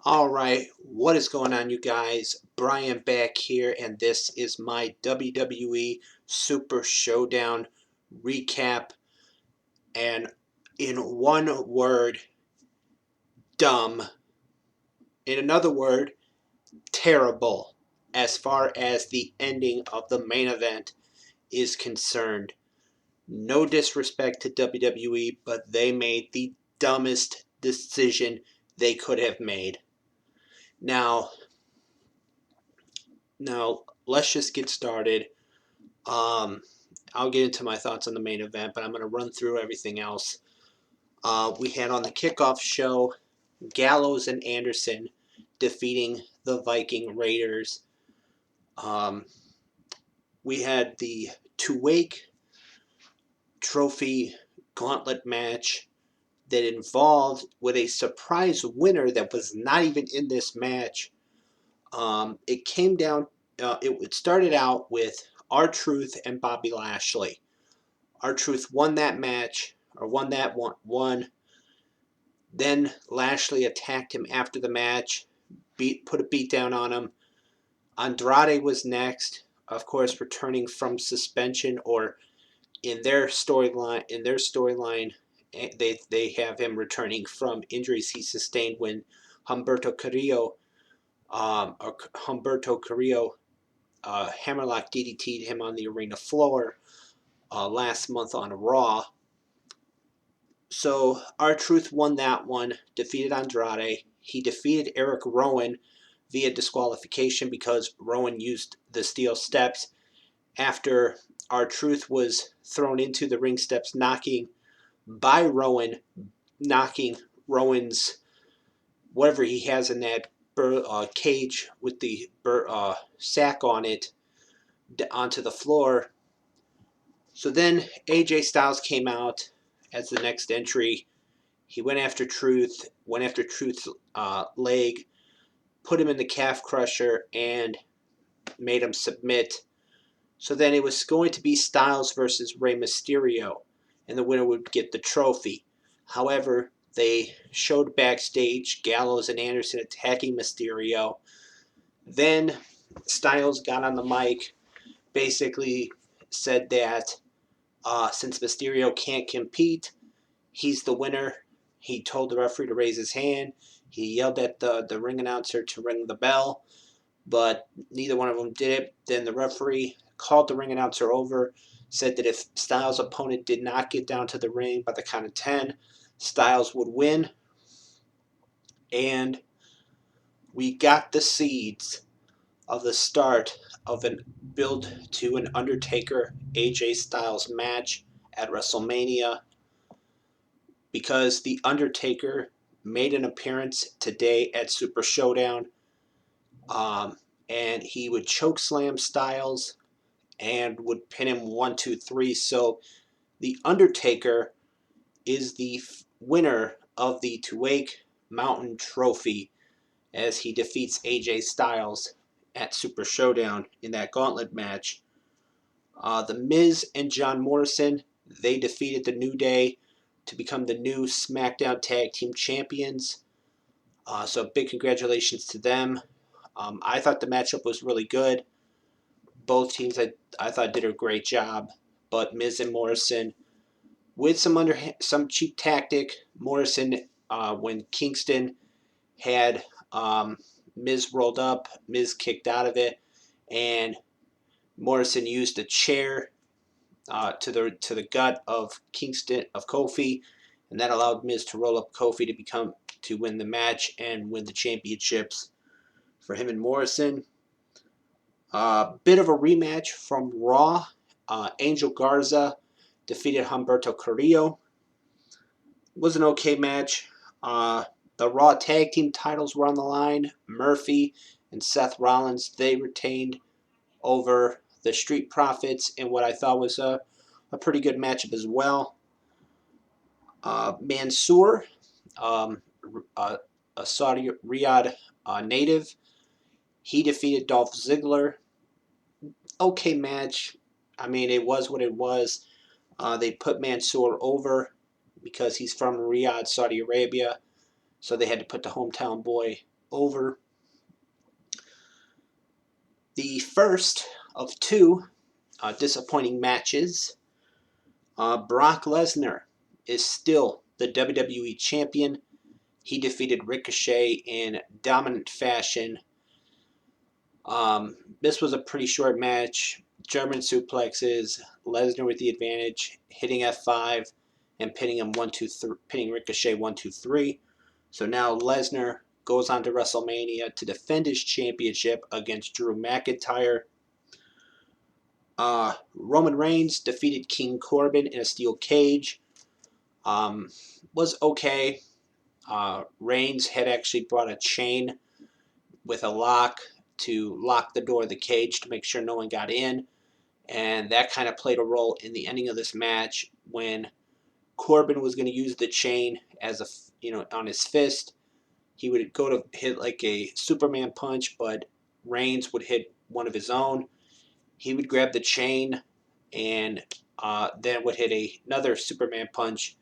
Alright, what is going on, you guys? Brian back here, and this is my WWE Super Showdown recap. And in one word, dumb. In another word, terrible, as far as the ending of the main event is concerned. No disrespect to WWE, but they made the dumbest decision they could have made. Now, let's just get started. Um, I'll get into my thoughts on the main event, but I'm going to run through everything else. We had on the kickoff show Gallows and Anderson defeating the Viking Raiders. Um, we had the two-wake trophy gauntlet match that involved with a surprise winner that was not even in this match. It came down. It started out with R-Truth and Bobby Lashley. R-Truth won that match, or won that one. Then Lashley attacked him after the match, put a beat down on him. Andrade was next, of course, returning from suspension, or in their storyline, they have him returning from injuries he sustained when Humberto Carrillo hammerlock DDT'd him on the arena floor last month on Raw. So R-Truth won that one, defeated Andrade. He defeated Eric Rowan via disqualification because Rowan used the steel steps after R-Truth was thrown into the ring steps, knocking Rowan's whatever he has in that cage with the sack on it onto the floor. So then AJ Styles came out as the next entry. He went after Truth's leg, put him in the calf crusher, and made him submit. So then it was going to be Styles versus Rey Mysterio, and the winner would get the trophy. However, they showed backstage Gallows and Anderson attacking Mysterio. Then Styles got on the mic, basically said that since Mysterio can't compete, he's the winner. He told the referee to raise his hand. He yelled at the ring announcer to ring the bell, but neither one of them did it. Then the referee called the ring announcer over, said that if Styles' opponent did not get down to the ring by the count of 10, Styles would win. And we got the seeds of the start of a build to an Undertaker AJ Styles match at WrestleMania, because the Undertaker made an appearance today at Super Showdown, and he would choke slam Styles and would pin him 1, 2, 3. So the Undertaker is the winner of the Two-Wake Mountain Trophy as he defeats AJ Styles at Super Showdown in that gauntlet match. The Miz and John Morrison, they defeated the New Day to become the new SmackDown Tag Team Champions. So big congratulations to them. I thought the matchup was really good. Both teams I thought did a great job, but Miz and Morrison, with some cheap tactic, Morrison, when Kingston had Miz rolled up, Miz kicked out of it, and Morrison used a chair to the gut of Kofi, and that allowed Miz to roll up Kofi to win the match and win the championships for him and Morrison. Bit of a rematch from Raw. Angel Garza defeated Humberto Carrillo. It was an okay match. The Raw Tag Team titles were on the line. Murphy and Seth Rollins, they retained over the Street Profits in what I thought was a pretty good matchup as well. Mansoor, a Saudi Riyadh native, he defeated Dolph Ziggler. Okay match. I mean, it was what it was. They put Mansoor over because he's from Riyadh, Saudi Arabia, so they had to put the hometown boy over. The first of two disappointing matches. Brock Lesnar is still the WWE Champion. He defeated Ricochet in dominant fashion. This was a pretty short match. German suplexes, Lesnar with the advantage, hitting F5 and pinning him 1-2-3, pinning Ricochet 1-2-3. So now Lesnar goes on to WrestleMania to defend his championship against Drew McIntyre. Roman Reigns defeated King Corbin in a steel cage. Was okay. Reigns had actually brought a chain with a lock to lock the door of the cage to make sure no one got in, and that kind of played a role in the ending of this match when Corbin was going to use the chain as on his fist. He would go to hit like a Superman punch, but Reigns would hit one of his own. He would grab the chain and then would hit another Superman punch,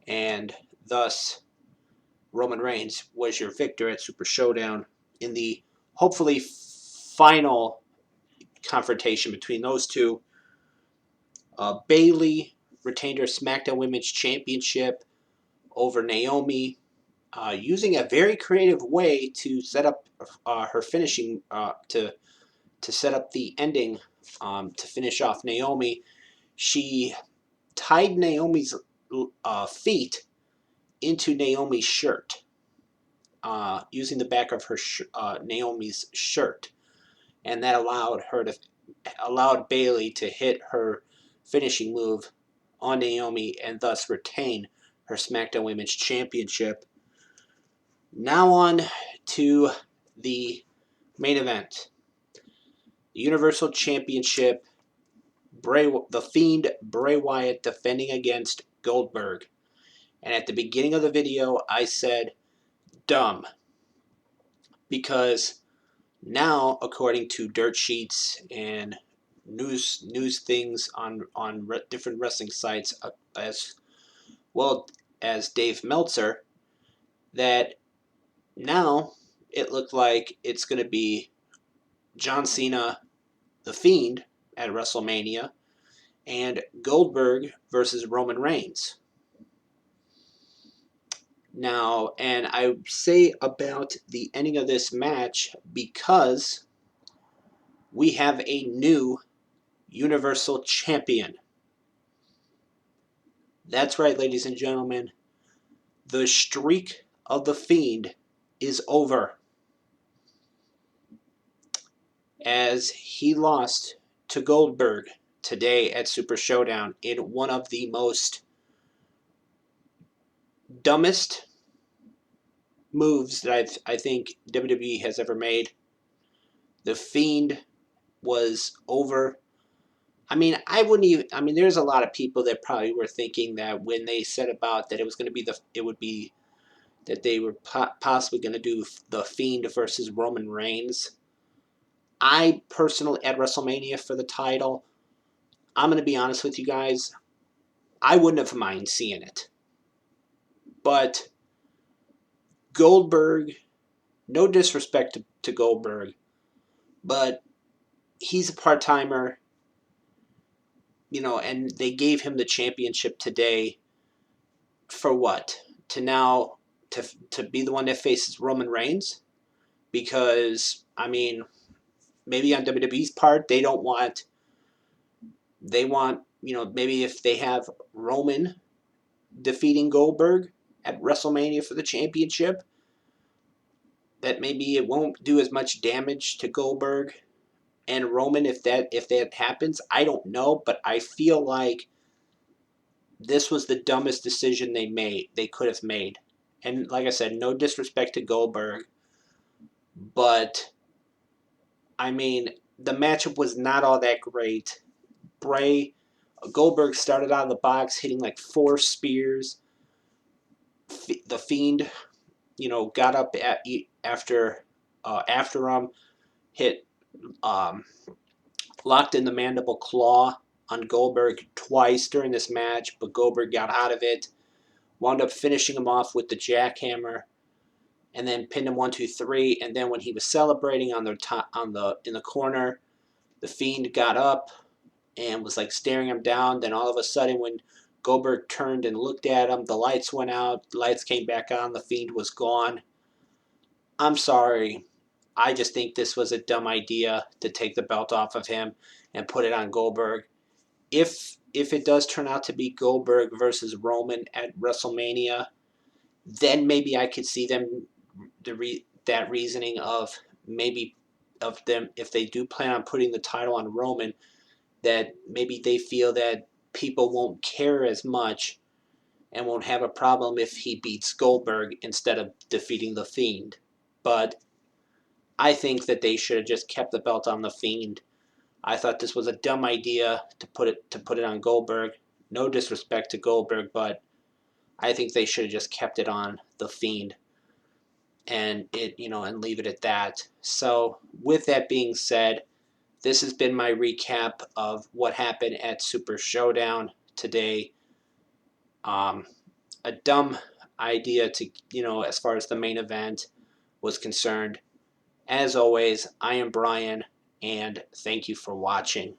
and thus Roman Reigns was your victor at Super Showdown in the hopefully final confrontation between those two. Bayley retained her SmackDown Women's Championship over Naomi, using a very creative way to set up her finishing to set up the ending to finish off Naomi. She tied Naomi's feet into Naomi's shirt, using the back of her Naomi's shirt, and that allowed Bayley to hit her finishing move on Naomi and thus retain her SmackDown Women's Championship. Now on to the main event. The Universal Championship, the Fiend Bray Wyatt defending against Goldberg. And at the beginning of the video, I said, dumb. Because now, according to dirt sheets and news things on different wrestling sites, as well as Dave Meltzer, that now it looked like it's going to be John Cena, The Fiend, at WrestleMania, and Goldberg versus Roman Reigns. Now, and I say about the ending of this match because we have a new Universal Champion. That's right, ladies and gentlemen. The streak of The Fiend is over, as he lost to Goldberg today at Super Showdown in one of the most dumbest moves that I think WWE has ever made. The Fiend was over. I mean, there's a lot of people that probably were thinking that when they said about that it was going to be that they were possibly going to do The Fiend versus Roman Reigns. I personally, at WrestleMania for the title, I'm going to be honest with you guys, I wouldn't have minded seeing it. But Goldberg, no disrespect to Goldberg, but he's a part-timer, and they gave him the championship today for what? To now, to be the one that faces Roman Reigns? Because, maybe on WWE's part, they want, maybe if they have Roman defeating Goldberg at WrestleMania for the championship, that maybe it won't do as much damage to Goldberg and Roman if that happens. I don't know, but I feel like this was the dumbest decision they could have made. And like I said, no disrespect to Goldberg, but the matchup was not all that great. Goldberg started out of the box hitting like 4 spears. The Fiend, got up after him, hit, locked in the mandible claw on Goldberg twice during this match, but Goldberg got out of it, wound up finishing him off with the jackhammer, and then pinned him 1, 2, 3. And then when he was celebrating on the top, in the corner, the Fiend got up and was like staring him down. Then all of a sudden, when Goldberg turned and looked at him, the lights went out. The lights came back on. The Fiend was gone. I'm sorry. I just think this was a dumb idea to take the belt off of him and put it on Goldberg. If it does turn out to be Goldberg versus Roman at WrestleMania, then maybe I could see them that reasoning of maybe of them if they do plan on putting the title on Roman, that maybe they feel that people won't care as much and won't have a problem if he beats Goldberg instead of defeating the Fiend. But I think that they should have just kept the belt on the Fiend. I thought this was a dumb idea to put it on Goldberg. No disrespect to Goldberg, but I think they should have just kept it on the Fiend and and leave it at that. So, with that being said, this has been my recap of what happened at Super Showdown today. Um, a dumb idea to, as far as the main event was concerned. As always, I am Brian, and thank you for watching.